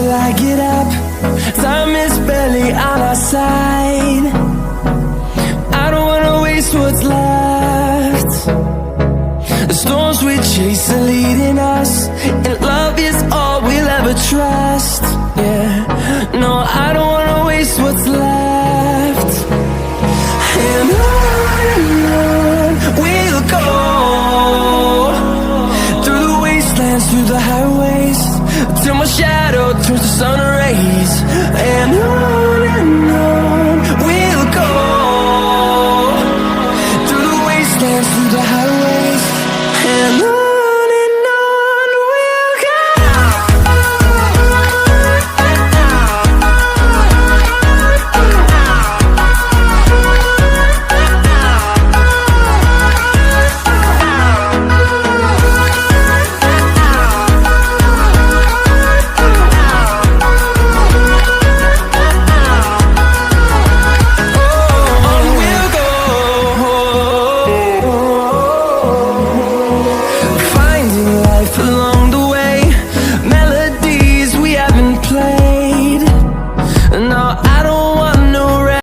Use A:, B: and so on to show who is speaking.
A: till I get up. Time is barely on our side. I don't wanna waste what's left. The storms we chase are leading us, and love is all we'll ever trust. Yeah, no, I don't wanna waste what's left. And on we'll go, through the wastelands, through the highways, till my shadow turns to sun